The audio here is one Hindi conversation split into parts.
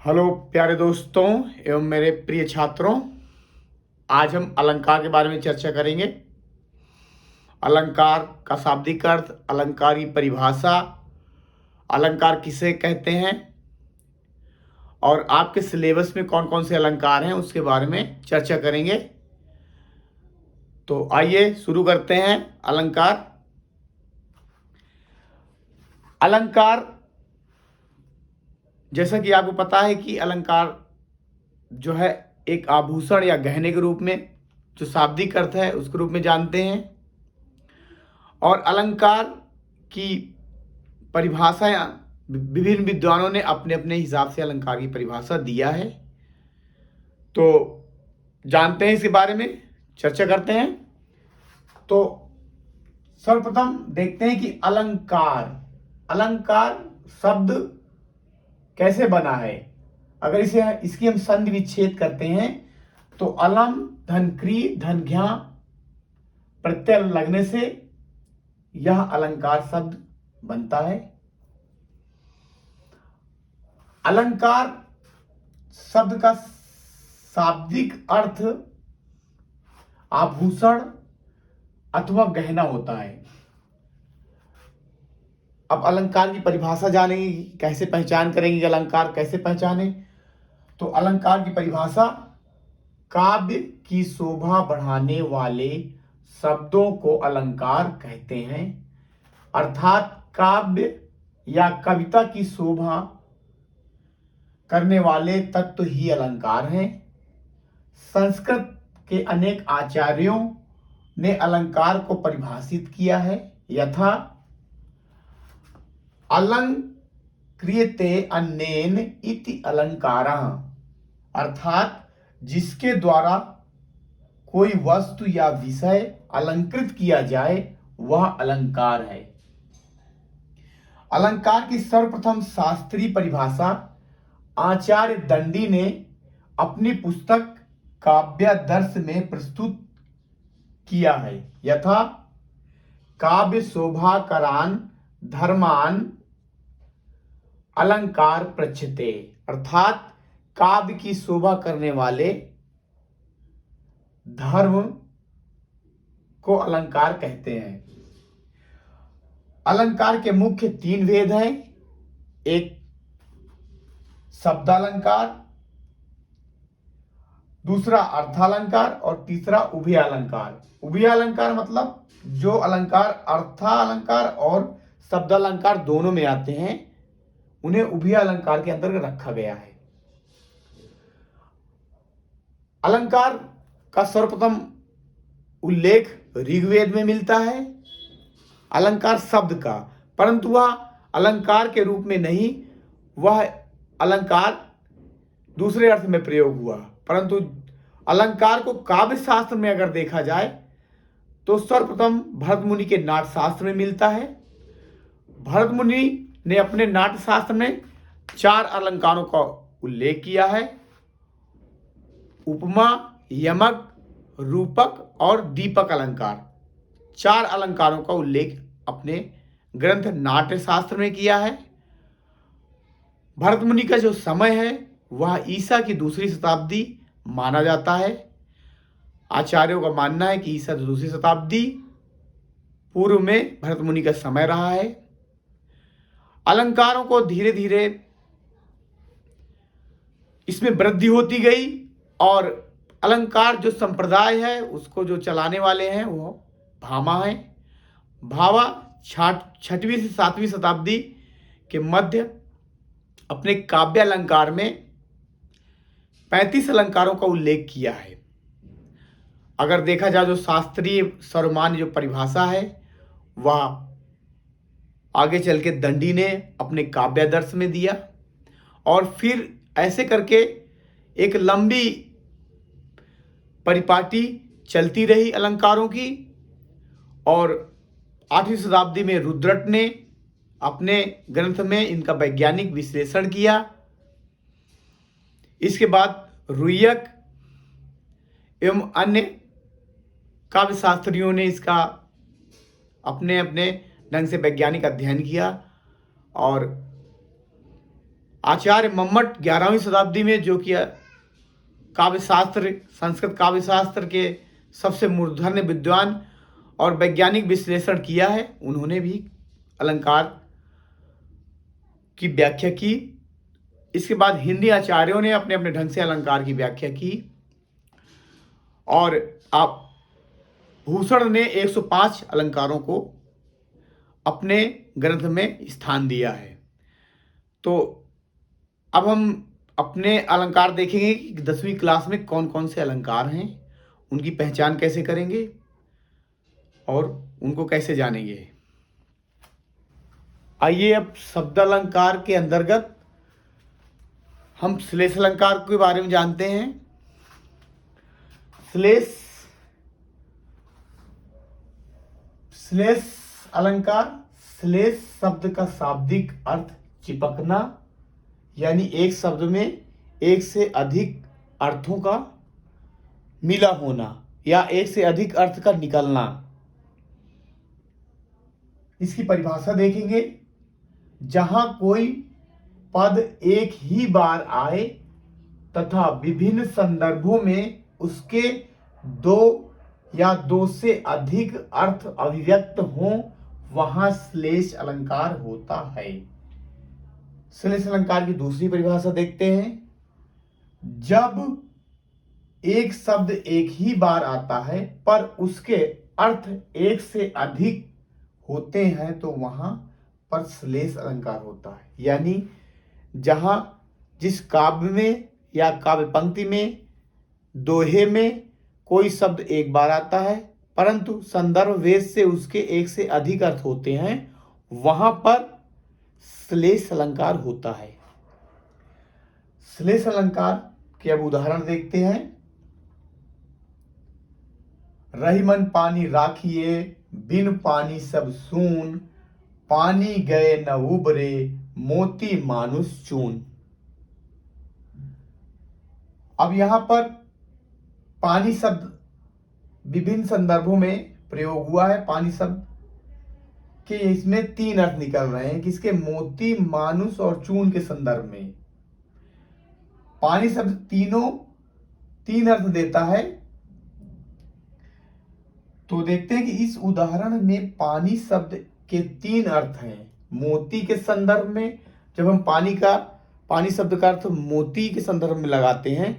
हेलो प्यारे दोस्तों एवं मेरे प्रिय छात्रों। आज हम अलंकार के बारे में चर्चा करेंगे। अलंकार का शाब्दिक अर्थ, अलंकार की परिभाषा, अलंकार किसे कहते हैं और आपके सिलेबस में कौन कौन से अलंकार हैं उसके बारे में चर्चा करेंगे। तो आइए शुरू करते हैं। अलंकार अलंकार जैसा कि आपको पता है कि अलंकार जो है एक आभूषण या गहने के रूप में, जो शाब्दिक अर्थ है उसके रूप में जानते हैं। और अलंकार की परिभाषाएं विभिन्न विद्वानों ने अपने अपने हिसाब से अलंकार की परिभाषा दिया है। तो जानते हैं इसके बारे में, चर्चा करते हैं। तो सर्वप्रथम देखते हैं कि अलंकार अलंकार शब्द कैसे बना है। अगर इसकी हम संधि विच्छेद करते हैं तो अलम धन क्री धन घ्या प्रत्यय लगने से यह अलंकार शब्द बनता है। अलंकार शब्द का शाब्दिक अर्थ आभूषण अथवा गहना होता है। अब अलंकार की परिभाषा जानेंगे, कैसे पहचान करेंगे कि अलंकार कैसे पहचाने। तो अलंकार की परिभाषा, काव्य की शोभा बढ़ाने वाले शब्दों को अलंकार कहते हैं। अर्थात काव्य या कविता की शोभा करने वाले तत्व ही अलंकार हैं। संस्कृत के अनेक आचार्यों ने अलंकार को परिभाषित किया है। यथा अलंक्रियते अन्येन इति अलंकारः, अर्थात जिसके द्वारा कोई वस्तु या विषय अलंकृत किया जाए वह अलंकार है। अलंकार की सर्वप्रथम शास्त्रीय परिभाषा आचार्य दंडी ने अपनी पुस्तक काव्यादर्श में प्रस्तुत किया है। यथा काव्य शोभाकरान धर्मान अलंकार प्रच्छते, अर्थात काव्य की शोभा करने वाले धर्म को अलंकार कहते हैं। अलंकार के मुख्य तीन भेद हैं। एक शब्दालंकार, दूसरा अर्थालंकार और तीसरा उभयालंकार। उभयालंकार मतलब जो अलंकार अर्थालंकार और शब्दालंकार दोनों में आते हैं उन्हें उभयालंकार के अंतर्गत रखा गया है। अलंकार का सर्वप्रथम उल्लेख ऋग्वेद में मिलता है अलंकार शब्द का, परंतु वह अलंकार के रूप में नहीं, वह अलंकार दूसरे अर्थ में प्रयोग हुआ। परंतु अलंकार को काव्य शास्त्र में अगर देखा जाए तो सर्वप्रथम भरत मुनि के नाट्य शास्त्र में मिलता है। भरत मुनि ने अपने नाट्य शास्त्र में 4 अलंकारों का उल्लेख किया है। उपमा, यमक, रूपक और दीपक अलंकार, 4 अलंकारों का उल्लेख अपने ग्रंथ नाट्य शास्त्र में किया है। भरत मुनि का जो समय है वह ईसा की 2री शताब्दी माना जाता है। आचार्यों का मानना है कि ईसा 2री शताब्दी पूर्व में भरत मुनि का समय रहा है। अलंकारों को धीरे धीरे इसमें वृद्धि होती गई और अलंकार जो संप्रदाय है उसको जो चलाने वाले हैं वो भामा है। भावा 6वीं से 7वीं शताब्दी के मध्य अपने काव्य अलंकार में 35 अलंकारों का उल्लेख किया है। अगर देखा जाए जो शास्त्रीय सर्वमान्य जो परिभाषा है वह आगे चल के दंडी ने अपने काव्यादर्श में दिया और फिर ऐसे करके एक लंबी परिपाटी चलती रही अलंकारों की। और 8वीं शताब्दी में रुद्रट ने अपने ग्रंथ में इनका वैज्ञानिक विश्लेषण किया। इसके बाद रुय्यक एवं अन्य काव्य शास्त्रियों ने इसका अपने अपने ढंग से वैज्ञानिक अध्ययन किया और आचार्य मम्मट 11वीं शताब्दी में, जो कि काव्य शास्त्र, संस्कृत काव्य शास्त्र के सबसे मूर्धन्य विद्वान और वैज्ञानिक विश्लेषण किया है, उन्होंने भी अलंकार की व्याख्या की। इसके बाद हिंदी आचार्यों ने अपने अपने ढंग से अलंकार की व्याख्या की और आप भूषण ने 105 अलंकारों को अपने ग्रंथ में स्थान दिया है। तो अब हम अपने अलंकार देखेंगे कि 10वीं क्लास में कौन कौन से अलंकार हैं, उनकी पहचान कैसे करेंगे और उनको कैसे जानेंगे। आइए अब शब्द अलंकार के अंतर्गत हम श्लेष अलंकार के बारे में जानते हैं। श्लेष अलंकार, श्लेष शब्द का शाब्दिक अर्थ चिपकना, यानी एक शब्द में एक से अधिक अर्थों का मिला होना या एक से अधिक अर्थ का निकलना। इसकी परिभाषा देखेंगे, जहां कोई पद एक ही बार आए तथा विभिन्न संदर्भों में उसके दो या दो से अधिक अर्थ अभिव्यक्त हों, वहां श्लेष अलंकार होता है। श्लेष अलंकार की दूसरी परिभाषा देखते हैं, जब एक शब्द एक ही बार आता है पर उसके अर्थ एक से अधिक होते हैं तो वहां पर श्लेष अलंकार होता है। यानी जहां जिस काव्य में या काव्य पंक्ति में, दोहे में कोई शब्द एक बार आता है परंतु संदर्भ वेद से उसके एक से अधिक अर्थ होते हैं, वहां पर श्लेष अलंकार होता है। श्लेष अलंकार के अब उदाहरण देखते हैं। रही मन पानी राखिए, बिन पानी सब सून, पानी गए न उबरे, मोती मानुष चून। अब यहां पर पानी शब्द विभिन्न संदर्भों में प्रयोग हुआ है। पानी शब्द के इसमें तीन अर्थ निकल रहे हैं, किसके? मोती, मानुष और चून के संदर्भ में। पानी शब्द तीन अर्थ देता है। तो देखते हैं कि इस उदाहरण में पानी शब्द के तीन अर्थ हैं। मोती के संदर्भ में, जब हम पानी शब्द का अर्थ मोती के संदर्भ में लगाते हैं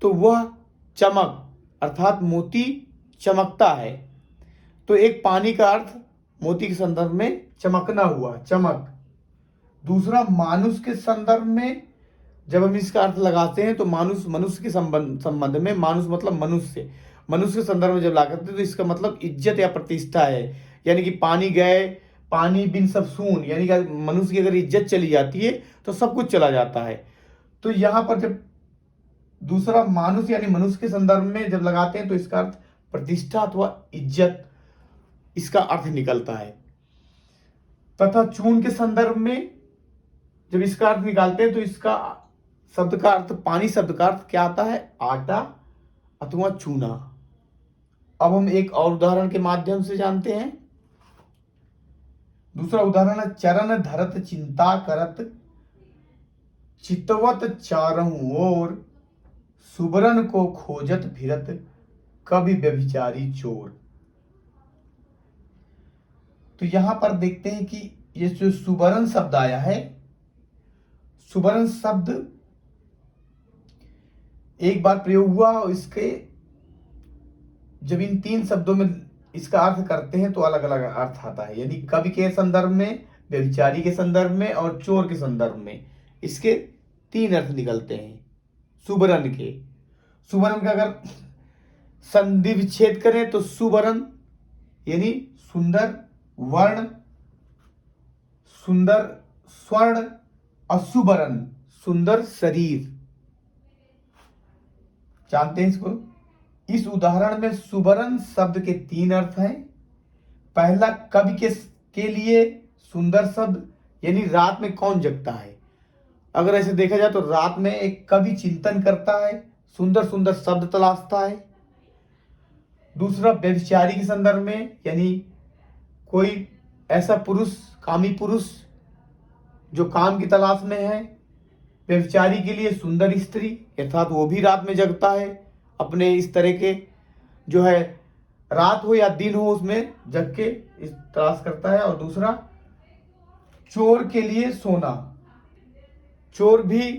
तो वह चमक, अर्थात मोती चमकता है। तो एक पानी का अर्थ मोती के संदर्भ में चमकना हुआ, चमक। दूसरा मानुष के संदर्भ में जब हम इसका अर्थ लगाते हैं तो मनुष्य के संबंध में, मानुष मतलब मनुष्य के संदर्भ में जब लगाते हैं तो इसका मतलब इज्जत या प्रतिष्ठा है। यानी कि पानी गए, पानी बिन सब सून, यानी कि मनुष्य की अगर इज्जत चली जाती है तो सब कुछ चला जाता है। तो यहां पर जब दूसरा मानुष यानी मनुष्य के संदर्भ में जब लगाते हैं तो इसका अर्थ प्रतिष्ठा अथवा इज्जत, इसका अर्थ निकलता है। तथा चून के संदर्भ में जब इसका अर्थ निकालते हैं तो इसका शब्द का अर्थ, पानी शब्द का अर्थ क्या आता है? आटा अथवा चूना। अब हम एक और उदाहरण के माध्यम से जानते हैं। दूसरा उदाहरण है, चरण धरत चिंता करत, चितवत चारहु ओर, सुबरन को खोजत फिरत, कभी व्यभिचारी चोर। तो यहां पर देखते हैं कि ये जो सुबरन शब्द आया है, सुबरन शब्द एक बार प्रयोग हुआ और इसके जब इन तीन शब्दों में इसका अर्थ करते हैं तो अलग अलग अर्थ आता है। यानी कवि के संदर्भ में, व्यभिचारी के संदर्भ में और चोर के संदर्भ में इसके तीन अर्थ निकलते हैं सुबरन के। सुबरन का अगर संधि विच्छेद करें तो सुबरन यानी सुंदर वर्ण, सुंदर स्वर्ण, असुबरन सुंदर शरीर। जानते हैं इसको? इस उदाहरण में सुबरन शब्द के तीन अर्थ हैं। पहला, कवि के लिए सुंदर शब्द यानी रात में कौन जगता है। अगर ऐसे देखा जाए तो रात में एक कवि चिंतन करता है, सुंदर सुंदर शब्द तलाशता है। दूसरा, व्यभिचारी के संदर्भ में, यानी कोई ऐसा पुरुष, कामी पुरुष जो काम की तलाश में है, व्यभिचारी के लिए सुंदर स्त्री, अर्थात वो भी रात में जगता है, अपने इस तरह के जो है रात हो या दिन हो उसमें जग के इस तलाश करता है। और दूसरा, चोर के लिए सोना, चोर भी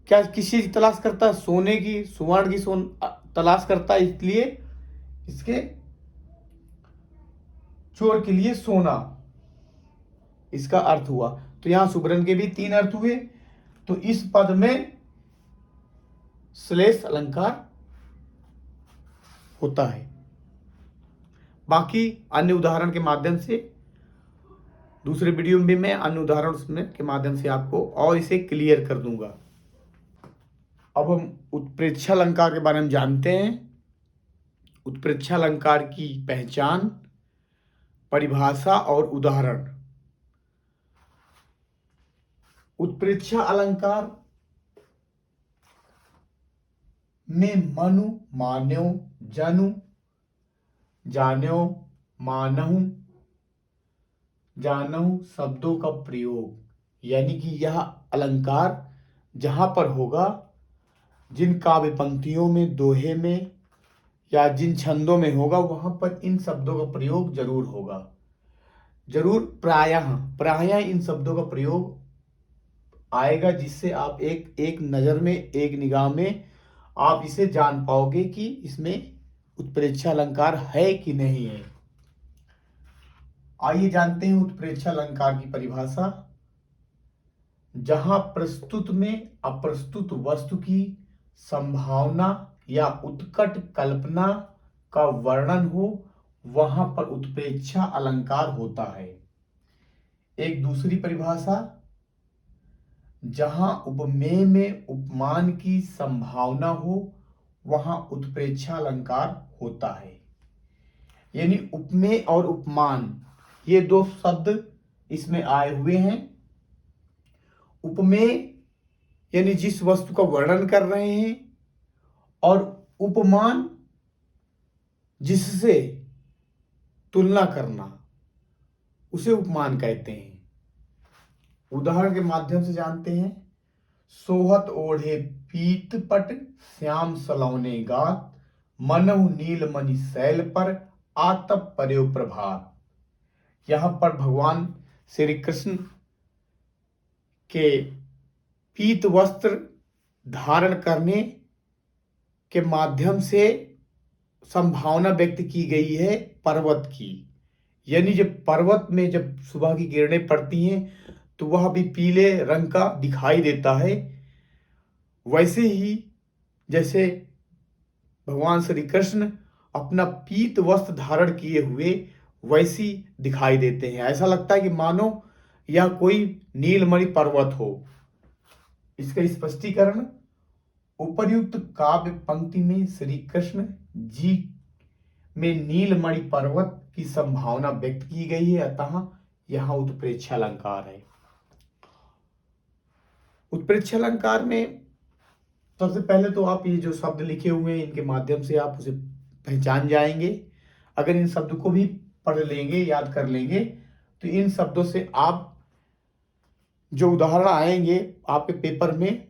क्या किस चीज की तलाश करता है? सोने की, सुवर्ण की तलाश करता है, इसलिए इसके चोर के लिए सोना इसका अर्थ हुआ। तो यहां सुबरन के भी 3 अर्थ हुए। तो इस पद में श्लेष अलंकार होता है। बाकी अन्य उदाहरण के माध्यम से दूसरे वीडियो में भी मैं अन्य उदाहरण के माध्यम से आपको और इसे क्लियर कर दूंगा। अब हम उत्प्रेक्षा अलंकार के बारे में जानते हैं। उत्प्रेक्षा अलंकार की पहचान, परिभाषा और उदाहरण। उत्प्रेक्षा अलंकार में मनु, मान्यो, जनु, जान्यो, मानहु, जानहु शब्दों का प्रयोग, यानी कि यह अलंकार जहां पर होगा, जिन काव्य पंक्तियों में, दोहे में या जिन छंदों में होगा, वहां पर इन शब्दों का प्रयोग जरूर होगा। जरूर, प्रायः इन शब्दों का प्रयोग आएगा, जिससे आप एक नजर में, एक निगाह में आप इसे जान पाओगे कि इसमें उत्प्रेक्षा अलंकार है कि नहीं है। आइए जानते हैं उत्प्रेक्षा अलंकार की परिभाषा। जहां प्रस्तुत में अप्रस्तुत वस्तु की संभावना या उत्कट कल्पना का वर्णन हो, वहां पर उत्प्रेक्षा अलंकार होता है। एक दूसरी परिभाषा, जहां उपमेय में उपमान की संभावना हो, वहां उत्प्रेक्षा अलंकार होता है। यानी उपमेय और उपमान, ये 2 शब्द इसमें आए हुए हैं। उपमेय यानी जिस वस्तु का वर्णन कर रहे हैं, और उपमान जिससे तुलना करना, उसे उपमान कहते हैं। उदाहरण के माध्यम से जानते हैं। सोहत ओढ़े पीत पट, श्याम सलौने गात, मनहु नील मणि शैल पर, आतप पर्यो प्रभात। यहां पर भगवान श्री कृष्ण के पीत वस्त्र धारण करने के माध्यम से संभावना व्यक्त की गई है पर्वत की। यानी जब पर्वत में जब सुबह की किरणें पड़ती हैं तो वह भी पीले रंग का दिखाई देता है। वैसे ही जैसे भगवान श्री कृष्ण अपना पीत वस्त्र धारण किए हुए वैसी दिखाई देते हैं। ऐसा लगता है कि मानो यह कोई नीलमणि पर्वत हो। इसका स्पष्टीकरण, उपर्युक्त काव्य पंक्ति में श्री कृष्ण जी में नीलमणि पर्वत की संभावना व्यक्त की गई है, अतः यहां उत्प्रेक्षा अलंकार है। उत्प्रेक्षा अलंकार में सबसे पहले तो आप ये जो शब्द लिखे हुए हैं, इनके माध्यम से आप उसे पहचान जाएंगे। अगर इन शब्दों को भी पढ़ लेंगे, याद कर लेंगे, तो इन शब्दों से आप जो उदाहरण आएंगे आपके पेपर में,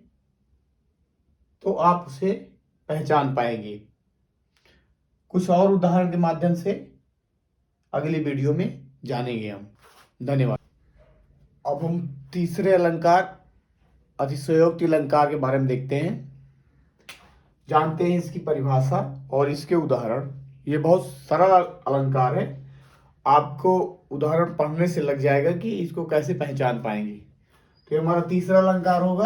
तो आप उसे पहचान पाएंगे। कुछ और उदाहरण के माध्यम से अगली वीडियो में जानेंगे हम। धन्यवाद। अब हम तीसरे अलंकार, अतिशयोक्ति अलंकार के बारे में देखते हैं, जानते हैं इसकी परिभाषा और इसके उदाहरण। ये बहुत सरल अलंकार है, आपको उदाहरण पढ़ने से लग जाएगा कि इसको कैसे पहचान पाएंगे। तो ये हमारा तीसरा अलंकार होगा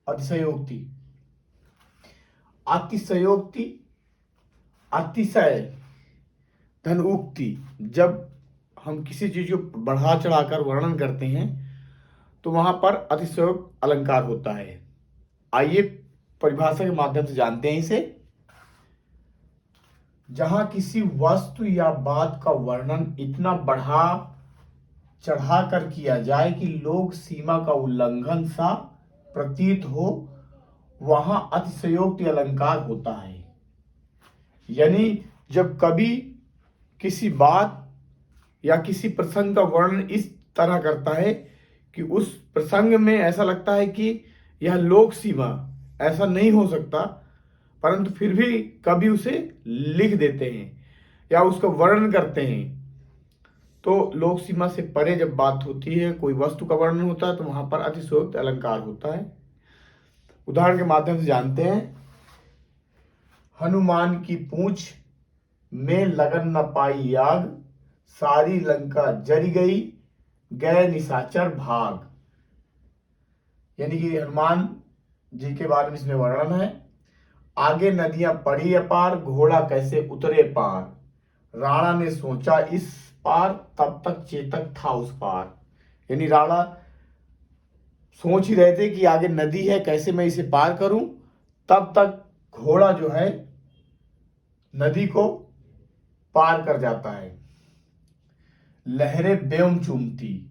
अतिशयोक्ति। अतिशयोक्ति, अतिशय धन उक्ति, जब हम किसी चीज को बढ़ा चढ़ाकर वर्णन करते हैं तो वहां पर अतिशयोक्ति अलंकार होता है। आइए परिभाषा के माध्यम से जानते हैं इसे। जहां किसी वस्तु या बात का वर्णन इतना बढ़ा चढ़ाकर किया जाए कि लोग सीमा का उल्लंघन सा प्रतीत हो, वहां अतिशयोक्ति अलंकार होता है। यानी जब कभी किसी बात या किसी प्रसंग का वर्णन इस तरह करता है कि उस प्रसंग में ऐसा लगता है कि यह लोक सीमा ऐसा नहीं हो सकता, परंतु फिर भी कवि उसे लिख देते हैं या उसका वर्णन करते हैं। तो लोक सीमा से परे जब बात होती है, कोई वस्तु का वर्णन होता है, तो वहां पर अतिशयोक्त अलंकार होता है। उदाहरण के माध्यम से जानते हैं। हनुमान की पूंछ में लगन न पाई आग, सारी लंका जरी गई, गए निशाचर भाग। यानी कि हनुमान जी के बारे में इसमें वर्णन है। आगे नदियां पड़ी अपार, घोड़ा कैसे उतरे पार। राणा ने सोचा इस पार, तब तक चेतक था उस पार। यानी राणा सोच ही रहे थे कि आगे नदी है, कैसे मैं इसे पार करूं। तब तक घोड़ा जो है नदी को पार कर जाता है। लहरें ब्योम चूमती,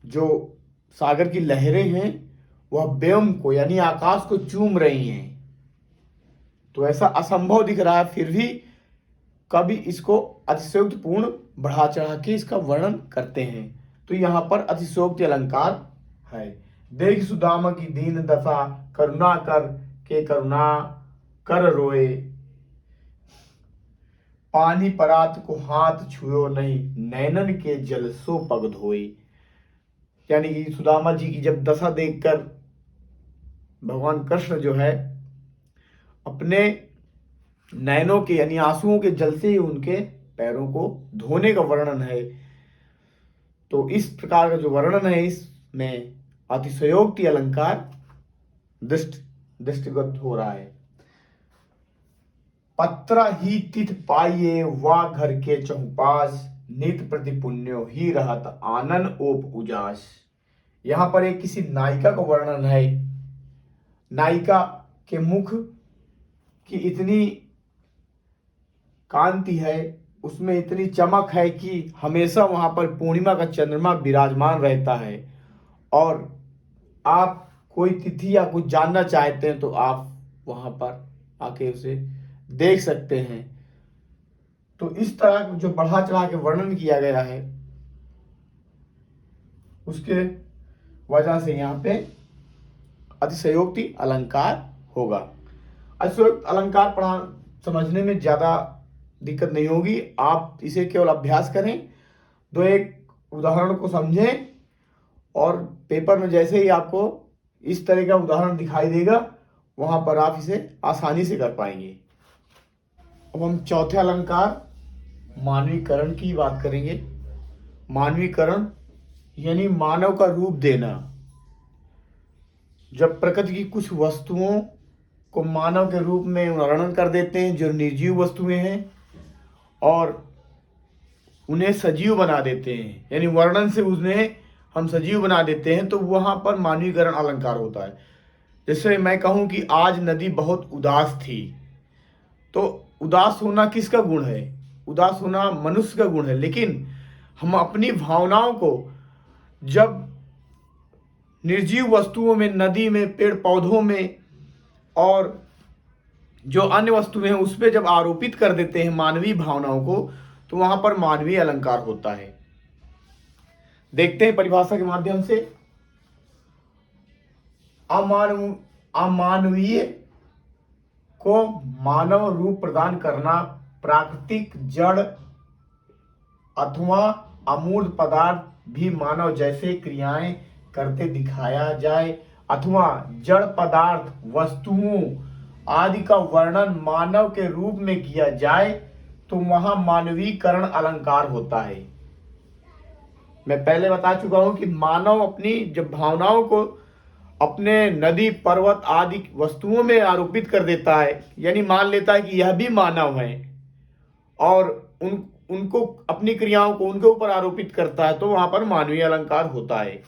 जो सागर की लहरें हैं वह ब्योम को यानी आकाश को चूम रही हैं। तो ऐसा असंभव दिख रहा है, फिर भी कवि इसको अतिशयोक्ति पूर्ण बढ़ा चढ़ा के इसका वर्णन करते हैं। तो यहां पर अतिशयोक्ति अलंकार है। देख सुदामा की दीन दशा, करुणा कर के करुणा कर रोए। पानी परात को हाथ छुओ नहीं, नैनन के जल सो पग धोए। यानी कि सुदामा जी की जब दशा देखकर भगवान कृष्ण जो है अपने नैनों के यानी आंसुओं के जल से ही उनके पैरों को धोने का वर्णन है। तो इस प्रकार का जो वर्णन है इसमें अतिशयोक्ति अलंकार दृष्टिगत हो रहा है। पत्रा ही तिथ पाइये वा घर के चौपास, नित प्रति पुण्यो ही रहत आनन ओप उजास। यहां पर एक किसी नायिका का वर्णन है। नायिका के मुख की इतनी कांति है, उसमें इतनी चमक है कि हमेशा वहां पर पूर्णिमा का चंद्रमा विराजमान रहता है। और आप कोई तिथि या कुछ जानना चाहते हैं तो आप वहां पर आके उसे देख सकते हैं। तो इस तरह जो बढ़ा चढ़ा के वर्णन किया गया है उसके वजह से यहाँ पे अतिशयोक्ति अलंकार होगा। अतिशयोक्ति अलंकार पढ़ा समझने में ज्यादा दिक्कत नहीं होगी, आप इसे केवल अभ्यास करें, दो एक उदाहरण को समझें और पेपर में जैसे ही आपको इस तरह का उदाहरण दिखाई देगा वहां पर आप इसे आसानी से कर पाएंगे। अब हम चौथे अलंकार मानवीकरण की बात करेंगे। मानवीकरण यानी मानव का रूप देना। जब प्रकृति की कुछ वस्तुओं को मानव के रूप में वर्णन कर देते हैं जो निर्जीव वस्तुएं हैं और उन्हें सजीव बना देते हैं, यानी वर्णन से उन्हें हम सजीव बना देते हैं, तो वहां पर मानवीकरण अलंकार होता है। जैसे मैं कहूं कि आज नदी बहुत उदास थी, तो उदास होना किसका गुण है? उदास होना मनुष्य का गुण है। लेकिन हम अपनी भावनाओं को जब निर्जीव वस्तुओं में, नदी में, पेड़ पौधों में और जो अन्य वस्तुएं हैं उस पर जब आरोपित कर देते हैं मानवीय भावनाओं को, तो वहां पर मानवीय अलंकार होता है। देखते हैं परिभाषा के माध्यम से। अमानवीय को मानव रूप प्रदान करना, प्राकृतिक, जड़ अथवा अमूर्त पदार्थ भी मानव जैसे क्रियाएं करते दिखाया जाए, अथवा जड़ पदार्थ, वस्तुओं आदि का वर्णन मानव के रूप में किया जाए, तो वहां मानवीकरण अलंकार होता है। मैं पहले बता चुका हूं कि मानव अपनी जब भावनाओं को अपने नदी, पर्वत आदि वस्तुओं में आरोपित कर देता है, यानी मान लेता है कि यह भी मानव है और उनको अपनी क्रियाओं को उनके ऊपर आरोपित करता है, तो वहां पर मानवीय अलंकार होता है।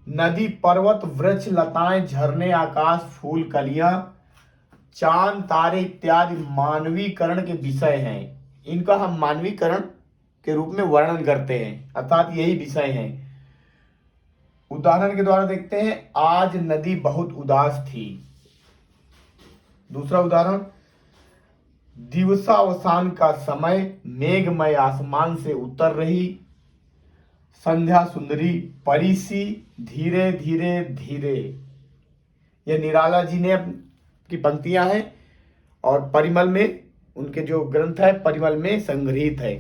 नदी, पर्वत, वृक्ष, लताएं, झरने, आकाश, फूल, कलियां, चांद, तारे इत्यादि मानवीकरण के विषय हैं। इनका हम मानवीकरण के रूप में वर्णन करते हैं, अर्थात यही विषय हैं। उदाहरण के द्वारा देखते हैं। आज नदी बहुत उदास थी। दूसरा उदाहरण, दिवसावसान का समय, मेघमय आसमान से उतर रही, संध्या सुंदरी, परिसी, धीरे धीरे धीरे। यह निराला जी ने की पंक्तियां हैं और परिमल में उनके जो ग्रंथ है परिमल में संग्रहित है।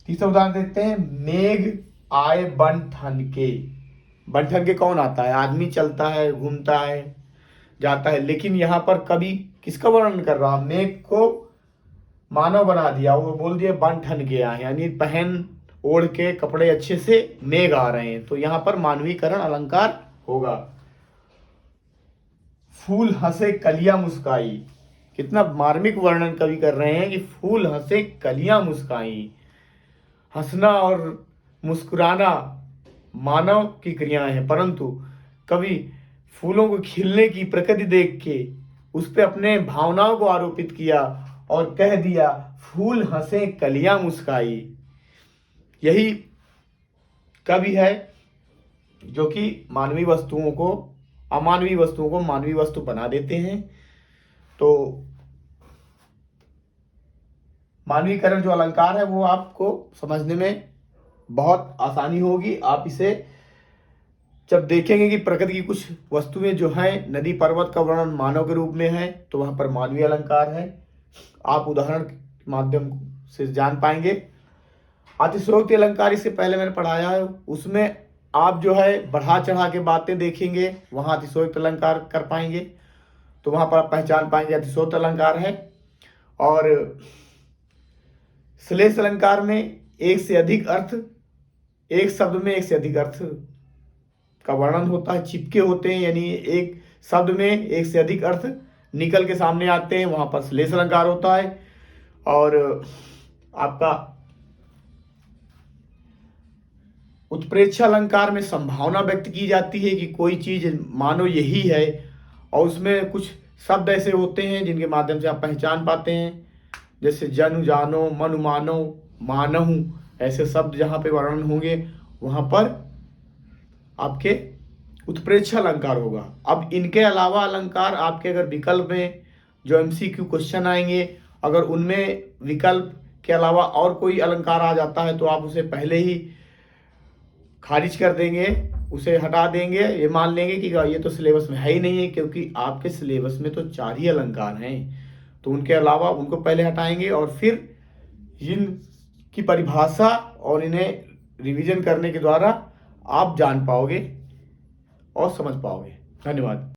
तीसरा उदाहरण देखते हैं, मेघ आए बन ठन के। बन ठन के कौन आता है? आदमी चलता है, घूमता है, जाता है, लेकिन यहाँ पर कवि किसका वर्णन कर रहा? मेघ को मानव बना दिया, वो बोल दिया बन ठन के आए, यानी पहन ओढ़ के कपड़े अच्छे से मेघ आ रहे हैं, तो यहाँ पर मानवीकरण अलंकार होगा। फूल हंसे कलियां मुस्काई, कितना मार्मिक वर्णन कवि कर रहे हैं कि फूल हंसे कलियां मुस्काई। हंसना और मुस्कुराना मानव की क्रियाएं हैं, परंतु कवि फूलों को खिलने की प्रकृति देख के उस पर अपने भावनाओं को आरोपित किया और कह दिया फूल हंसे कलियां मुस्काई। यही कवि है जो कि मानवीय वस्तुओं को अमानवीय वस्तुओं को मानवीय वस्तु बना देते हैं। तो मानवीकरण जो अलंकार है वो आपको समझने में बहुत आसानी होगी। आप इसे जब देखेंगे कि प्रकृति की कुछ वस्तुएं जो हैं, नदी पर्वत का वर्णन मानव के रूप में है, तो वहां पर मानवीय अलंकार है। आप उदाहरण के माध्यम से जान पाएंगे। अतिशयोक्ति अलंकार इससे पहले मैंने पढ़ाया है, उसमें आप जो है बढ़ा चढ़ा के बातें देखेंगे, वहां अतिशयोक्ति अलंकार कर पाएंगे, तो वहां पर आप पहचान पाएंगे अतिशयोक्ति अलंकार है। और श्लेष अलंकार में एक से अधिक अर्थ, एक शब्द में एक से अधिक अर्थ का वर्णन होता है, चिपके होते हैं, यानी एक शब्द में एक से अधिक अर्थ निकल के सामने आते हैं, वहां पर श्लेष अलंकार होता है। और आपका उत्प्रेक्षा अलंकार में संभावना व्यक्त की जाती है कि कोई चीज मानो यही है, और उसमें कुछ शब्द ऐसे होते हैं जिनके माध्यम से आप पहचान पाते हैं, जैसे जनु जानो, मनु मानो, मानहु, ऐसे शब्द जहाँ पे वर्णन होंगे वहाँ पर आपके उत्प्रेक्षा अलंकार होगा। अब इनके अलावा अलंकार आपके अगर विकल्प में जो MCQ क्वेश्चन आएंगे, अगर उनमें विकल्प के अलावा और कोई अलंकार आ जाता है तो आप उसे पहले ही खारिज कर देंगे, उसे हटा देंगे, ये मान लेंगे कि ये तो सिलेबस में है ही नहीं है, क्योंकि आपके सिलेबस में तो 4 ही अलंकार हैं, तो उनके अलावा उनको पहले हटाएंगे और फिर इन की परिभाषा और इन्हें रिवीजन करने के द्वारा आप जान पाओगे और समझ पाओगे। धन्यवाद।